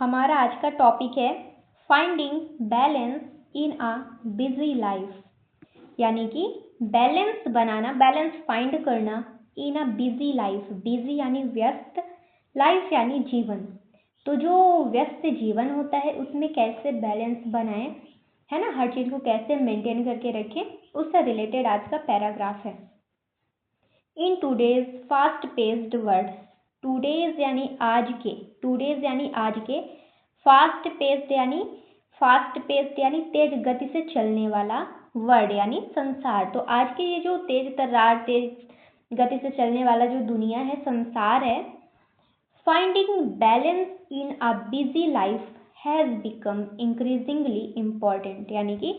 हमारा आज का टॉपिक है finding balance in a busy life, यानी कि बैलेंस बनाना, बैलेंस फाइंड करना इन अ बिजी लाइफ। बिजी यानी व्यस्त, लाइफ यानी जीवन। तो जो व्यस्त जीवन होता है उसमें कैसे बैलेंस बनाएं, है ना, हर चीज को कैसे मेंटेन करके रखें, उससे रिलेटेड आज का पैराग्राफ है। In today's fast paced world, today's यानी आज के, टूडेज यानी आज के, फास्ट पेस्ड यानी तेज गति से चलने वाला, वर्ल्ड यानी संसार। तो आज के ये जो तेज तर्रार, तेज गति से चलने वाला जो दुनिया है, संसार है, finding balance in a busy life has become increasingly important, यानी कि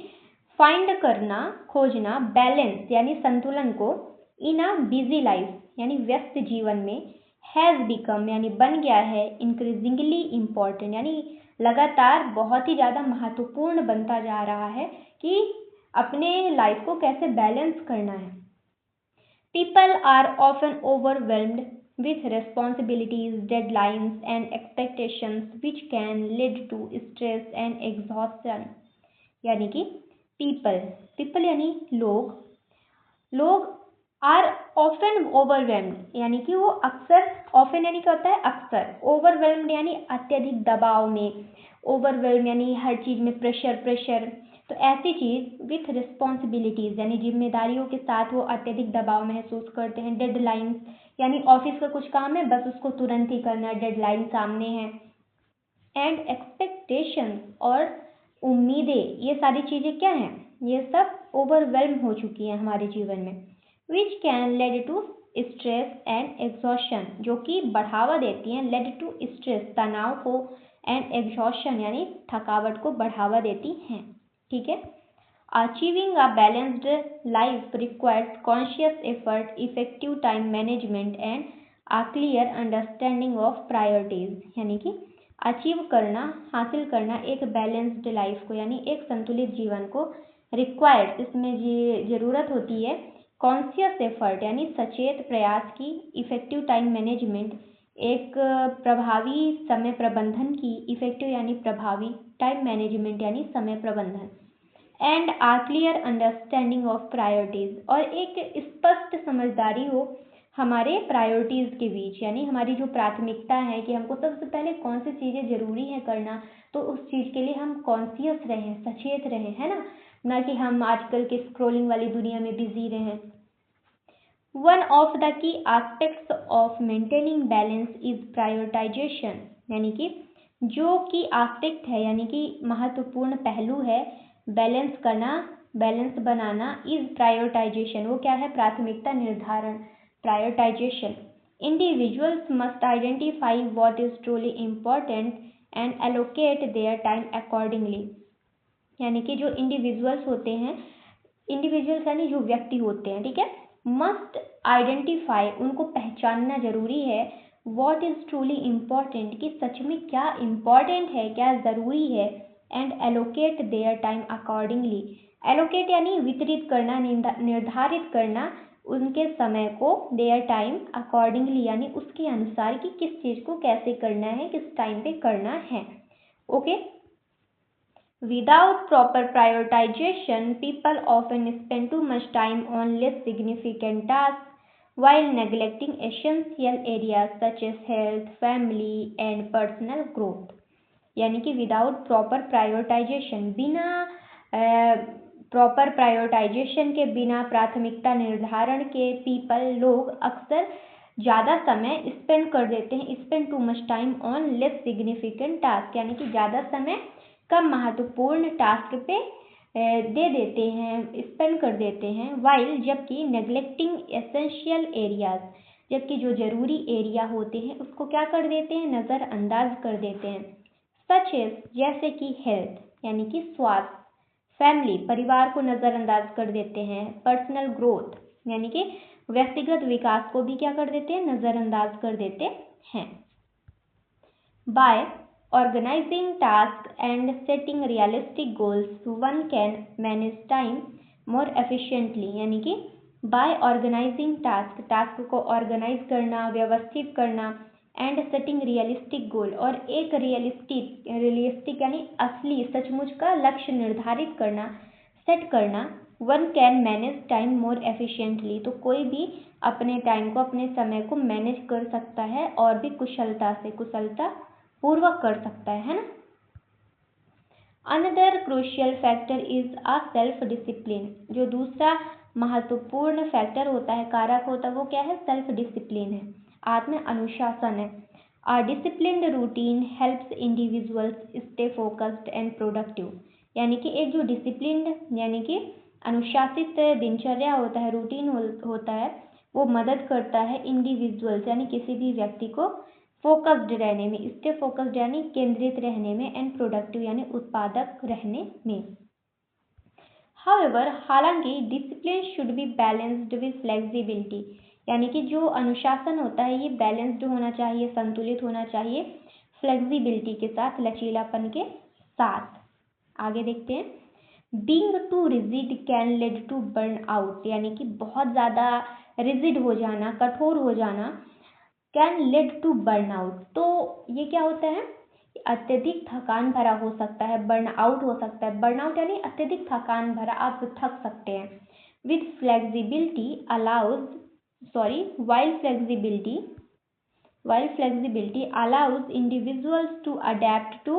फाइंड करना, खोजना, बैलेंस यानी संतुलन को, इन अ बिजी लाइफ यानी व्यस्त जीवन में, हैज बिकम यानी बन गया है, इंक्रीजिंगली इम्पॉर्टेंट यानी लगातार बहुत ही ज़्यादा महत्वपूर्ण बनता जा रहा है कि अपने लाइफ को कैसे बैलेंस करना है। People are often overwhelmed with responsibilities, deadlines and expectations which can lead to stress and exhaustion। यानी कि people यानी लोग आर ऑफन ओवरवेल्म्ड यानी कि वो अक्सर, ऑफन यानी क्या होता है अक्सर, ओवरवेल्म्ड यानी अत्यधिक दबाव में, ओवरवेल्म यानी हर चीज में प्रेशर। तो ऐसी चीज विथ रिस्पॉन्सिबिलिटीज यानी जिम्मेदारियों के साथ वो अत्यधिक दबाव महसूस करते हैं। डेडलाइंस यानी ऑफिस का कुछ काम है, बस उसको तुरंत ही करना, डेडलाइन सामने है। एंड एक्सपेक्टेशंस और उम्मीदें, ये सारी चीजें क्या हैं, ये सब ओवरवेल्म हो चुकी हैं हमारे जीवन में। Which can lead to stress and exhaustion, जो कि बढ़ावा देती हैं, लेड टू स्ट्रेस तनाव को, एंड एग्जॉशन यानी थकावट को बढ़ावा देती हैं। ठीक है। Achieving a balanced life requires conscious effort, effective time management and a clear understanding of priorities। यानी कि अचीव करना, हासिल करना एक बैलेंस्ड लाइफ को, यानी एक संतुलित जीवन को, रिक्वायर्ड इसमें जरूरत होती है, कॉन्शियस एफर्ट यानी सचेत प्रयास की, इफेक्टिव टाइम मैनेजमेंट एक प्रभावी समय प्रबंधन की, इफेक्टिव यानी प्रभावी, टाइम मैनेजमेंट यानी समय प्रबंधन, and a clear understanding of priorities, और एक स्पष्ट समझदारी हो हमारे प्रायोरिटीज के बीच, यानी हमारी जो प्राथमिकता है कि हमको सबसे पहले कौन सी चीजें जरूरी है करना, तो उस चीज के लिए हम कॉन्शियस रहें, सचेत रहें, है ना कि हम आजकल के स्क्रोलिंग वाली दुनिया में बिजी रहें। One of the key aspects of maintaining balance is prioritisation, यानी कि जो की एस्पेक्ट है, यानी कि महत्वपूर्ण पहलू है बैलेंस करना, बैलेंस बनाना, इज प्रायोरिटाइजेशन, वो क्या है, प्राथमिकता निर्धारण, prioritisation. Individuals must identify what is truly important and allocate their time accordingly, यानी कि जो इंडिविजुअल्स होते हैं, इंडिविजुअल्स यानी जो व्यक्ति होते हैं, ठीक है, मस्ट आइडेंटिफाई उनको पहचानना जरूरी है, व्हाट इज ट्रूली इम्पोर्टेंट कि सच में क्या इम्पोर्टेंट है, क्या जरूरी है, and allocate their time accordingly, allocate यानी वितरित करना, निर्धारित करना उनके समय को, देयर टाइम अकॉर्डिंगली यानी उसके अनुसार कि किस चीज को कैसे करना है, किस टाइम पे करना है। Okay. Without proper prioritisation people often spend too much time on less significant task while neglecting essential areas such as health, family and personal growth। यानी कि विदाउट प्रॉपर प्रायोरिटाइजेशन, बिना प्रॉपर प्रायोरिटाइजेशन के, बिना प्राथमिकता निर्धारण के, पीपल लोग अक्सर ज़्यादा समय स्पेंड कर देते हैं, spend too much time on less significant task, यानी कि ज़्यादा समय कम महत्वपूर्ण टास्क पे दे देते हैं, स्पेंड कर देते हैं, वाइल जबकि नेग्लेक्टिंग एसेंशियल एरियाज, जबकि जो जरूरी एरिया होते हैं उसको क्या कर देते हैं, नज़रअंदाज कर देते हैं। सच एज जैसे कि हेल्थ यानी कि स्वास्थ्य, फैमिली परिवार को नज़रअंदाज कर देते हैं, पर्सनल ग्रोथ यानी कि व्यक्तिगत विकास को भी क्या कर देते हैं, नज़रअंदाज कर देते हैं। By organizing tasks and setting realistic goals one can manage time more efficiently, यानी कि by organizing task को ऑर्गेनाइज करना, व्यवस्थित करना, एंड सेटिंग रियलिस्टिक गोल, और एक रियलिस्टिक यानी असली सचमुच का लक्ष्य निर्धारित करना, सेट करना। One can manage time more efficiently, तो कोई भी अपने टाइम को, अपने समय को मैनेज कर सकता है और भी कुशलता पूर्वक कर सकता है ना। Another crucial factor is a self discipline, जो दूसरा महत्वपूर्ण फैक्टर होता है, कारक होता है, वो क्या है? सेल्फ डिसिप्लिन है, आत्म अनुशासन है। A disciplined routine helps individuals stay focused and productive, यानी कि एक जो डिसिप्लिन्ड यानी कि अनुशासित दिनचर्या होता है, रूटीन होता है, वो मदद करता है इंडिविजुअल्स यानी किसी भी व्यक्ति को फोकस्ड रहने में, स्टे फोकस्ड यानी केंद्रित रहने में, एंड प्रोडक्टिव यानी उत्पादक रहने में। हाउएवर, हालांकि discipline should be balanced with flexibility, यानी कि जो अनुशासन होता है ये बैलेंस्ड होना चाहिए, संतुलित होना चाहिए फ्लेक्सिबिलिटी के साथ, लचीलापन के साथ। आगे देखते हैं। Being too rigid can lead to burnout, यानी कि बहुत ज़्यादा रिजिड हो जाना, कठोर हो जाना, can lead to burnout, तो ये क्या होता है? अत्यधिक थकान भरा हो सकता है, बर्न आउट हो सकता है। बर्न आउट यानी अत्यधिक थकान भरा, आप थक सकते हैं। With flexibility allows while flexibility allows individuals to adapt to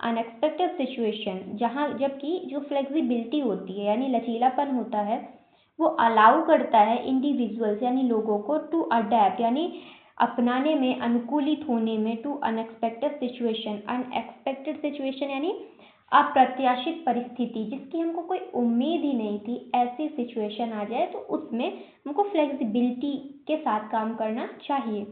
unexpected situation, जबकि जो फ्लेक्सिबिलिटी होती है यानी लचीलापन होता है, वो अलाउ करता है इंडिविजुअल्स यानी लोगों को टू अडेप्ट यानी अपनाने में, अनुकूलित होने में, टू अनएक्सपेक्टेड सिचुएशन यानी अप्रत्याशित परिस्थिति, जिसकी हमको कोई उम्मीद ही नहीं थी, ऐसी सिचुएशन आ जाए तो उसमें हमको फ्लेक्सिबिलिटी के साथ काम करना चाहिए।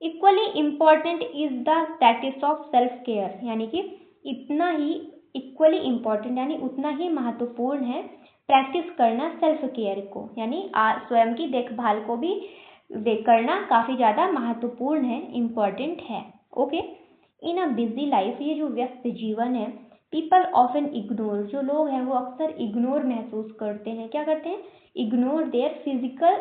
Equally important is the practice of self care, यानी कि इतना ही इक्वली इम्पॉर्टेंट यानी उतना ही महत्वपूर्ण है प्रैक्टिस करना सेल्फ केयर को, यानी स्वयं की देखभाल को भी करना काफ़ी ज़्यादा महत्वपूर्ण है, इम्पॉर्टेंट है। Okay, in a busy life, ये जो व्यस्त जीवन है, पीपल ऑफन इग्नोर, जो लोग हैं वो अक्सर इग्नोर महसूस करते हैं, क्या करते हैं? Ignore their physical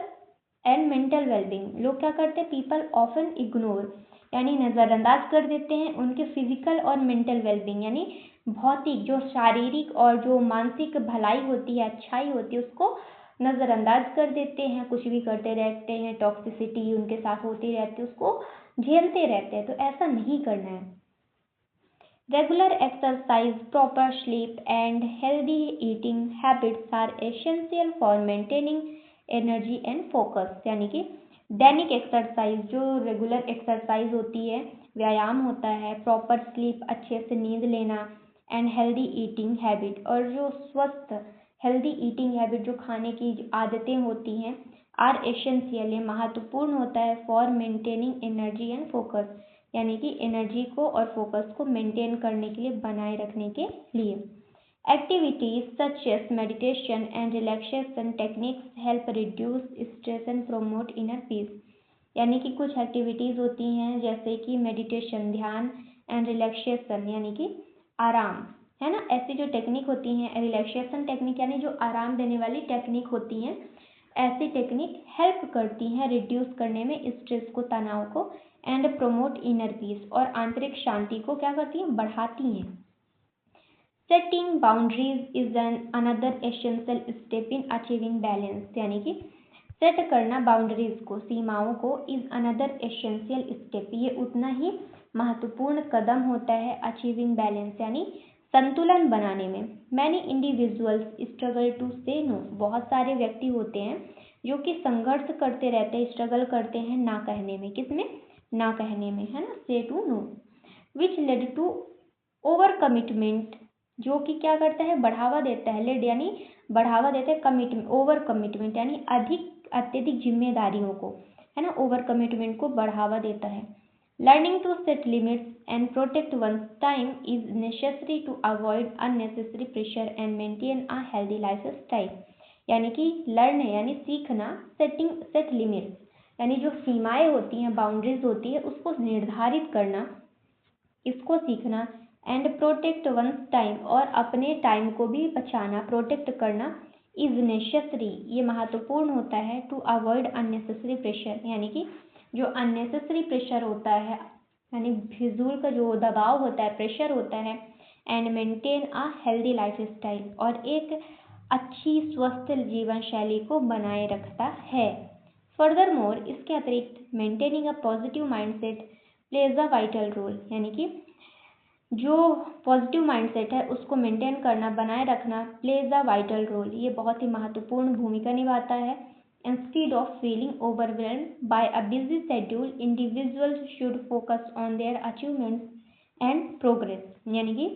and mental wellbeing, लोग क्या करते हैं? पीपल ऑफन इग्नोर यानी नज़रअंदाज कर देते हैं उनके फिजिकल और मेंटल वेलबींग, यानी भौतिक, जो शारीरिक और जो मानसिक भलाई होती है, अच्छाई होती है, उसको नज़रअंदाज कर देते हैं, कुछ भी करते रहते हैं, टॉक्सिसिटी उनके साथ होती रहती है, उसको झेलते रहते हैं, तो ऐसा नहीं करना है। Regular exercise, proper sleep and healthy eating habits are essential for maintaining energy and focus, यानी कि दैनिक एक्सरसाइज, जो रेगुलर एक्सरसाइज होती है, व्यायाम होता है, प्रॉपर स्लीप, अच्छे से नींद लेना, एंड हेल्दी ईटिंग हैबिट, और जो स्वस्थ हेल्दी ईटिंग हैबिट, जो खाने की आदतें होती हैं, आर एसेंशियल, ये महत्वपूर्ण होता है for maintaining energy and focus, यानी कि एनर्जी को और फोकस को मेंटेन करने के लिए, बनाए रखने के लिए। Activities such as meditation and relaxation techniques help reduce stress and promote inner peace, यानी कि कुछ एक्टिविटीज होती हैं जैसे कि मेडिटेशन, ध्यान, एंड रिलैक्सेशन यानी कि आराम, है ना। ऐसी जो टेक्निक होती हैं, रिलैक्सेशन टेक्निक यानी जो आराम देने वाली टेक्निक होती हैं, ऐसी टेक्निक हेल्प करती हैं रिड्यूस करने में स्ट्रेस को, तनाव को, एंड प्रोमोट इनर पीस, और आंतरिक शांति को क्या करती हैं? बढ़ाती हैं। Setting boundaries is another essential step in achieving balance, यानी कि सेट करना बाउंड्रीज को, सीमाओं को, इज अनदर एसेंशियल स्टेप, ये उतना ही महत्वपूर्ण कदम होता है अचीविंग बैलेंस यानी संतुलन बनाने में। मैनी इंडिविजुअल्स स्ट्रगल टू से नो, बहुत सारे व्यक्ति होते हैं जो कि संघर्ष करते रहते हैं, स्ट्रगल करते हैं ना कहने में, किसमें? ना कहने में, है ना, say to no, which lead to overcommitment, जो कि क्या करता है? बढ़ावा देता है, लेड यानी बढ़ावा देता है, कमिटमेंट, ओवर कमिटमेंट यानी अत्यधिक जिम्मेदारियों को, है ना, ओवर कमिटमेंट को बढ़ावा देता है। Learning to set limits and protect one's time is necessary to avoid unnecessary pressure and maintain a healthy lifestyle, यानी कि लर्न यानी सीखना, सेट लिमिट्स यानी जो सीमाएं होती हैं, बाउंड्रीज होती है, उसको निर्धारित करना, इसको सीखना, एंड प्रोटेक्ट वंस टाइम, और अपने टाइम को भी बचाना, प्रोटेक्ट करना, इज नेसेसरी, ये महत्वपूर्ण होता है, टू अवॉइड अननेसेसरी प्रेशर, यानी कि जो अननेसेसरी प्रेशर होता है यानी फिजूल का जो दबाव होता है, प्रेशर होता है, and maintain a healthy life style, और एक अच्छी स्वस्थ जीवन शैली को बनाए रखता है। फर्दरमोर, इसके अतिरिक्त maintaining a positive mindset plays a vital role, यानी कि जो पॉजिटिव माइंडसेट है उसको मेंटेन करना, बनाए रखना, प्लेज अ वाइटल रोल, ये बहुत ही महत्वपूर्ण भूमिका निभाता है। Instead of feeling overwhelmed bye a busy schedule, individuals should focus on their achievements and progress, यानी कि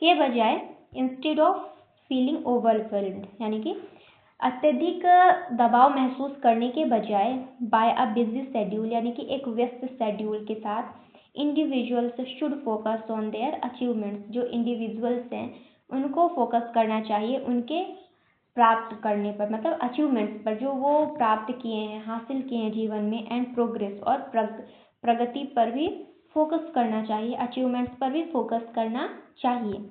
के बजाय इंस्टीड ऑफ फीलिंग ओवरवेल्म्ड, यानी कि अत्यधिक दबाव महसूस करने के बजाय, बाय अ बिजी शेड्यूल, यानी कि एक व्यस्त शेड्यूल के साथ, individuals should focus on their achievements, जो इंडिविजुअल्स हैं उनको फोकस करना चाहिए उनके प्राप्त करने पर, मतलब अचीवमेंट्स पर, जो वो प्राप्त किए हैं, हासिल किए हैं जीवन में, एंड प्रोग्रेस, और प्रगति पर भी फोकस करना चाहिए, अचीवमेंट्स पर भी फोकस करना चाहिए।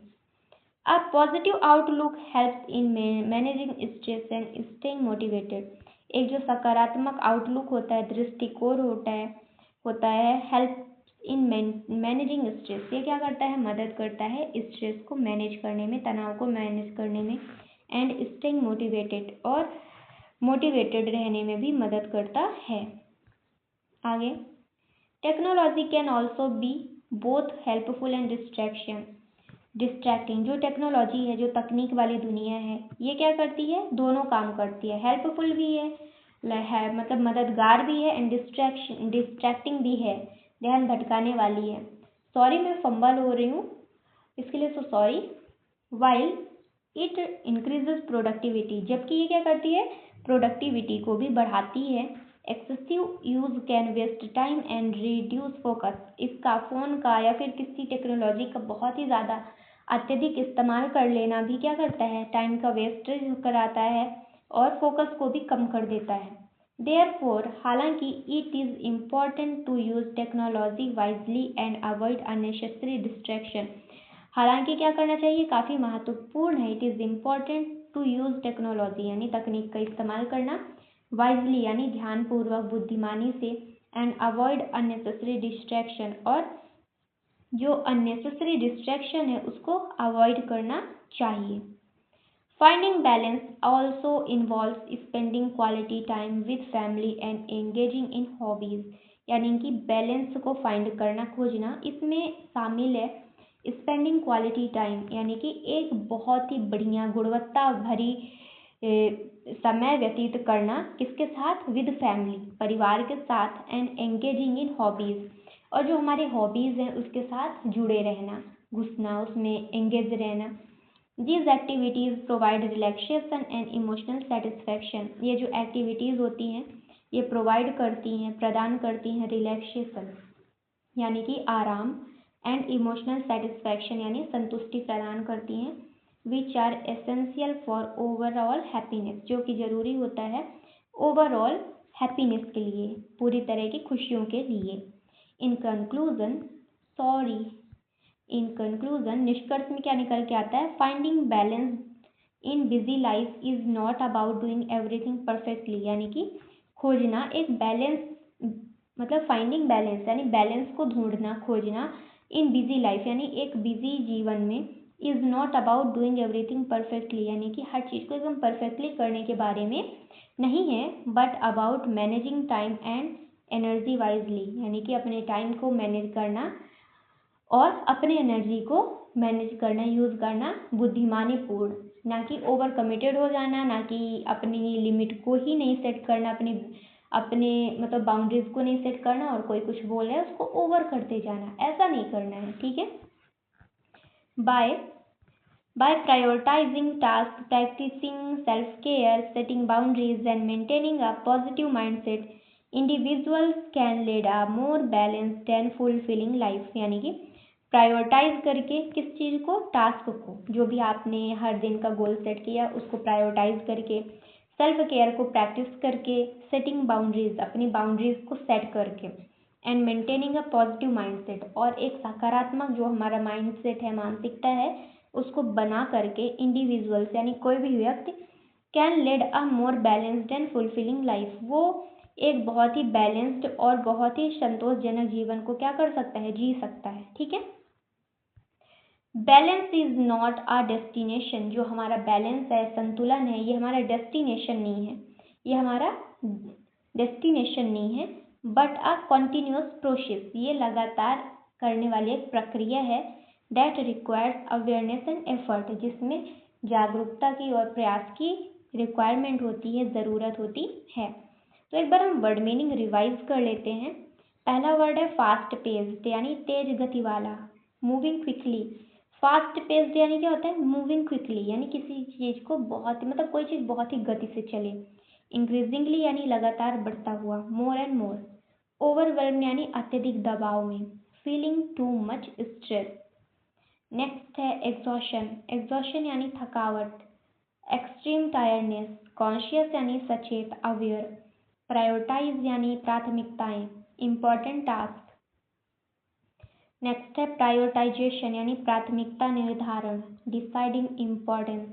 A positive outlook helps in managing stress and staying motivated. एक जो सकारात्मक आउटलुक होता है, दृष्टिकोण होता है हेल्प इन मैनेजिंग स्ट्रेस, ये क्या करता है, मदद करता है स्ट्रेस को मैनेज करने में, तनाव को मैनेज करने में, एंड स्टेइंग मोटिवेटेड, और मोटिवेटेड रहने में भी मदद करता है। आगे, technology can also be both helpful and distracting. जो टेक्नोलॉजी है, जो तकनीक वाली दुनिया है, ये क्या करती है, दोनों काम करती है, हेल्पफुल भी है मतलब मददगार भी है, एंड डिस्ट्रैक्टिंग भी है, ध्यान भटकाने वाली है। सॉरी, मैं फंबल हो रही हूँ, इसके लिए sorry. While it increases productivity, जबकि ये क्या करती है, प्रोडक्टिविटी को भी बढ़ाती है। Excessive use can waste time and reduce focus, इसका फ़ोन का या फिर किसी टेक्नोलॉजी का बहुत ही ज़्यादा अत्यधिक इस्तेमाल कर लेना भी क्या करता है, टाइम का वेस्टेज कराता है और फोकस को भी कम कर देता है। देयरफॉर, हालांकि it is important to use technology wisely and avoid unnecessary distraction, हालांकि क्या करना चाहिए, काफ़ी महत्वपूर्ण है। It is important to use technology, यानी तकनीक का इस्तेमाल करना, वाइजली यानी ध्यानपूर्वक, बुद्धिमानी से, एंड अवॉइड अननेसेसरी डिस्ट्रैक्शन, और जो अननेसेसरी डिस्ट्रैक्शन है उसको अवॉइड करना चाहिए। Finding balance also involves spending quality time with family and engaging in hobbies, यानी कि बैलेंस को फाइंड करना, खोजना, इसमें शामिल है स्पेंडिंग क्वालिटी टाइम, यानी कि एक बहुत ही बढ़िया गुणवत्ता भरी समय व्यतीत करना, किसके साथ, विद फैमिली, परिवार के साथ, एंड एंगेजिंग इन हॉबीज, और जो हमारे हॉबीज़ हैं उसके साथ जुड़े रहना, घुसना, उसमें एंगेज रहना। These activities provide relaxation and emotional satisfaction, ये जो एक्टिविटीज़ होती हैं ये प्रोवाइड करती हैं, प्रदान करती हैं रिलैक्सेशन, यानी कि आराम, एंड इमोशनल सेटिस्फैक्शन, यानी संतुष्टि प्रदान करती हैं, which are essential for overall happiness, जो कि ज़रूरी होता है ओवरऑल हैप्पीनेस के लिए, पूरी तरह की खुशियों के लिए। इन कंक्लूजन, निष्कर्ष में क्या निकल के आता है, finding balance in busy life is not about doing everything perfectly, यानी कि खोजना एक बैलेंस, मतलब फाइंडिंग बैलेंस यानी बैलेंस को ढूंढना, खोजना, इन बिजी लाइफ यानी एक बिजी जीवन में, is not about doing everything perfectly, यानी कि हर चीज़ को एकदम परफेक्टली करने के बारे में नहीं है, but about managing time and energy wisely, यानी कि अपने टाइम को मैनेज करना और अपने एनर्जी को मैनेज करना, यूज़ करना बुद्धिमानी पूर्ण, ना कि ओवर कमिटेड हो जाना, ना कि अपनी लिमिट को ही नहीं सेट करना, अपने मतलब बाउंड्रीज को नहीं सेट करना, और कोई कुछ बोल रहा है उसको ओवर करते जाना, ऐसा नहीं करना है, ठीक है। By prioritising task, practising self care, setting boundaries and maintaining a positive mindset, individuals can lead a more balanced and fulfilling life, यानी कि प्रायोरिटाइज करके किस चीज़ को, टास्क को, जो भी आपने हर दिन का गोल सेट किया उसको प्रायोरिटाइज करके, सेल्फ केयर को प्रैक्टिस करके, सेटिंग बाउंड्रीज, अपनी बाउंड्रीज को सेट करके, and maintaining a positive mindset, और एक सकारात्मक जो हमारा माइंडसेट है, मानसिकता है, उसको बना करके, इंडिविजुअल्स यानी कोई भी व्यक्ति can lead a more balanced and fulfilling life, वो एक बहुत ही बैलेंस्ड और बहुत ही संतोषजनक जीवन को क्या कर सकता है, जी सकता है। ठीक है, balance is not a destination, जो हमारा बैलेंस है, संतुलन है, ये हमारा डेस्टिनेशन नहीं है, ये हमारा डेस्टिनेशन नहीं है, बट अ कॉन्टिन्यूस प्रोसेस, ये लगातार करने वाली एक प्रक्रिया है। That requires awareness and effort, जिसमें जागरूकता की और प्रयास की रिक्वायरमेंट होती है, ज़रूरत होती है। तो एक बार हम वर्ड मीनिंग रिवाइज कर लेते हैं। पहला वर्ड है फास्ट पेस्ड, यानी तेज गति वाला, मूविंग क्विकली। फास्ट पेस्ड यानी क्या होता है, मूविंग क्विकली, यानी किसी चीज़ को बहुत, मतलब कोई चीज़ बहुत ही गति से चले। इंक्रीजिंगली यानी लगातार बढ़ता हुआ, मोर एंड मोर। ओवरवेल्म यानी अत्यधिक दबाव में। Feeling too much stress. Next है एग्जॉशन, एग्जॉशन यानी थकावट। एक्सट्रीम टायर्डनेस, कॉन्शियस यानी सचेत, अवेयर। प्रायोरिटाइज यानी प्राथमिकताएं, इम्पॉर्टेंट टास्क। नेक्स्ट है प्रायोरिटाइजेशन यानी प्राथमिकता निर्धारण, डिसाइडिंग इम्पोर्टेंस।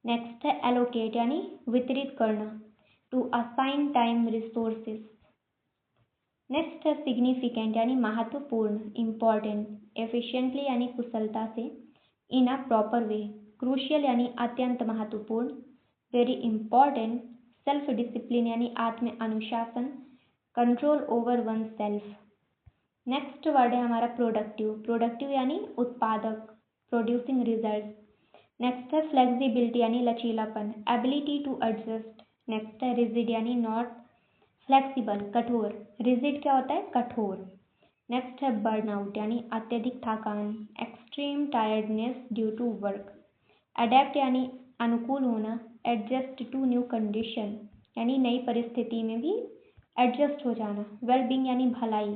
नेक्स्ट है एलोकेट यानी वितरित करना, to assign time resources. Next है सिग्निफिकेंट यानी महत्वपूर्ण, इम्पॉर्टेंट। एफिशिएंटली यानी कुशलता से, इन अ प्रॉपर वे। क्रूशियल यानी अत्यंत महत्वपूर्ण, वेरी इम्पॉर्टेंट। सेल्फ डिसिप्लिन यानी आत्म अनुशासन, control over one self. Next word है हमारा प्रोडक्टिव, प्रोडक्टिव यानी उत्पादक, प्रोड्यूसिंग रिजल्ट। नेक्स्ट है फ्लेक्सिबिलिटी यानी लचीलापन, एबिलिटी टू एडजस्ट। नेक्स्ट है रिजिड यानी नॉट फ्लेक्सिबल, कठोर। रिजिड क्या होता है, कठोर। नेक्स्ट है बर्नआउट यानी अत्यधिक थकान, extreme tiredness due to work. Adept यानी अनुकूल होना, एडजस्ट टू न्यू कंडीशन यानी नई परिस्थिति में भी एडजस्ट हो जाना। वेलबींग यानी भलाई,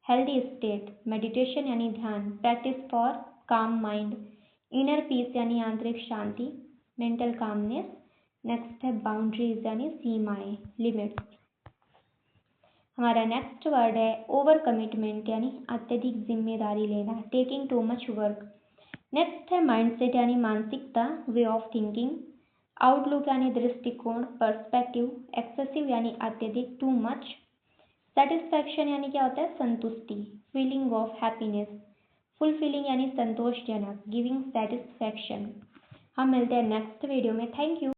हेल्दी स्टेट। मेडिटेशन यानी ध्यान, प्रैक्टिस फॉर काम माइंड। इनर पीस यानी आंतरिक शांति, मेंटल कामनेस। नेक्स्ट है बाउंड्रीज यानी सीमाएं, लिमिट्स। हमारा नेक्स्ट वर्ड है ओवर कमिटमेंट यानी अत्यधिक जिम्मेदारी लेना, taking too much work. Next है माइंडसेट यानी मानसिकता, वे ऑफ थिंकिंग। आउटलुक यानी दृष्टिकोण, पर्सपेक्टिव। एक्सेसिव यानी अत्यधिक, टू मच। सेटिस्फैक्शन यानी क्या होता है, संतुष्टि, फीलिंग ऑफ हैप्पीनेस। फुलफिलिंग यानी संतोषजनक, गिविंग सेटिस्फैक्शन। हम मिलते हैं नेक्स्ट वीडियो में। Thank you.